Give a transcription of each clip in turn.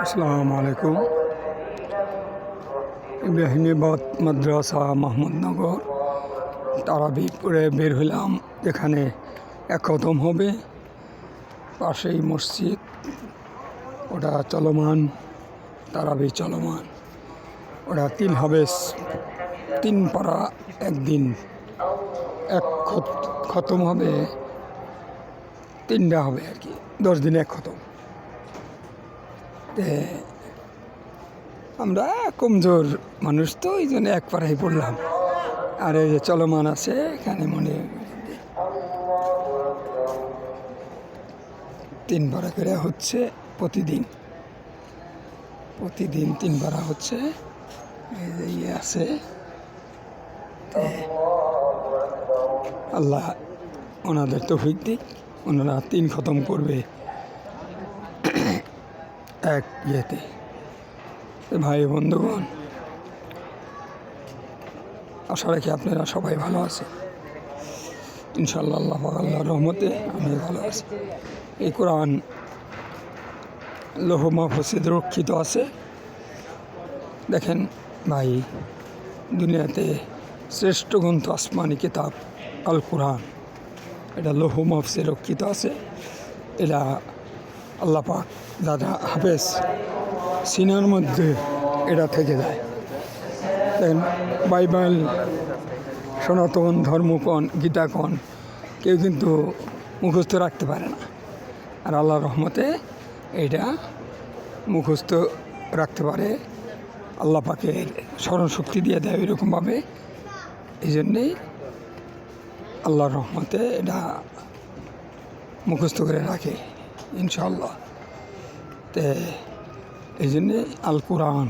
আসসালামু আলাইকুম। ইব্রাহিমাবাদ মাদ্রাসা মাহমুদনগর তারাবি পড়ে বের হলাম। এখানে এক খতম হবে, পাশেই মসজিদ, ওটা চলমান, তারাবি চলমান। ওটা তিল হাবেস, 3 পারা একদিন, এক খতম হবে, 3টা হবে আর কি, 10 দিনে এক খতম। আমরা কমজোর মানুষ তো, এই জন্য এক পাড়াই পড়লাম। আর এই যে চলমান আছে এখানে, মনে 3 পারা করে হচ্ছে প্রতিদিন 3 পারা হচ্ছে। এই যে ইয়ে আছে, আল্লাহ ওনাদের তৌফিক দিক, ওনারা 3 খতম করবে এক ইয়েতে। ভাই বন্ধুগণ, আশা রাখি আপনারা সবাই ভালো আছে ইনশাআল্লাহ। আল্লাহর রহমতে আমি ভালো আছি। এই কোরআন লৌহ মাহফুজে রক্ষিত আছে। দেখেন ভাই, দুনিয়াতে শ্রেষ্ঠ গ্রন্থ আসমানি কিতাব আল কোরআন, এটা লৌহ মাহফুজে রক্ষিত আছে। এটা আল্লাহ পাক যারা হাফেজ, সিনার মধ্যে এটা থেকে যায়। দেখেন, বাইবেল, সনাতন ধর্মকণ, গীতাকণ কেউ কিন্তু মুখস্থ রাখতে পারে না। আর আল্লাহর রহমতে এটা মুখস্থ রাখতে পারে। আল্লাহ পাকের স্মরণশক্তি দিয়ে দেয় এরকমভাবে। এই জন্যেই আল্লাহর রহমতে এটা মুখস্থ করে রাখে ইনশাআল্লাহ। তে এই জন্যে আল কোরআন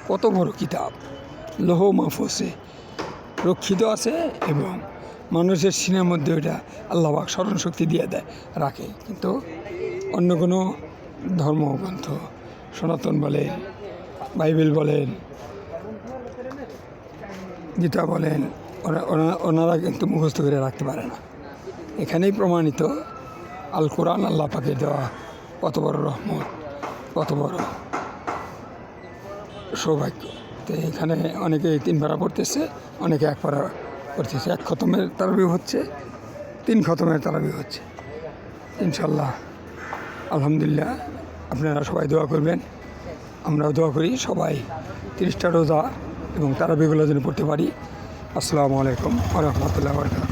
কত বড় কিতাব, লৌহ মাহফুজে রক্ষিত আছে এবং মানুষের সিনার মধ্যে ওইটা আল্লাহ পাক স্মরণশক্তি দিয়ে দেয়, রাখে। কিন্তু অন্য কোনো ধর্মগ্রন্থ, সনাতন বলেন, বাইবেল বলেন, গীতা বলেন, ওনারা কিন্তু মুখস্থ করে রাখতে পারে না। এখানেই প্রমাণিত আল কোরআন আল্লাহ পাকে দেওয়া কত বড় রহমত, কত বড় সৌভাগ্য। তো এখানে অনেকে 3 পারা পড়তেছে, অনেকে 1 পারা পড়তেছে। 1 খতমের তারাবি হচ্ছে, 3 খতমের তারাবি হচ্ছে ইনশাল্লাহ। আলহামদুলিল্লাহ, আপনারা সবাই দোয়া করবেন, আমরাও দোয়া করি সবাই 30টা রোজা এবং তারাবিগুলো যেন পড়তে পারি। আসসালামু আলাইকুম ওয়া রাহমাতুল্লাহি ওয়া বারাকাতুহু।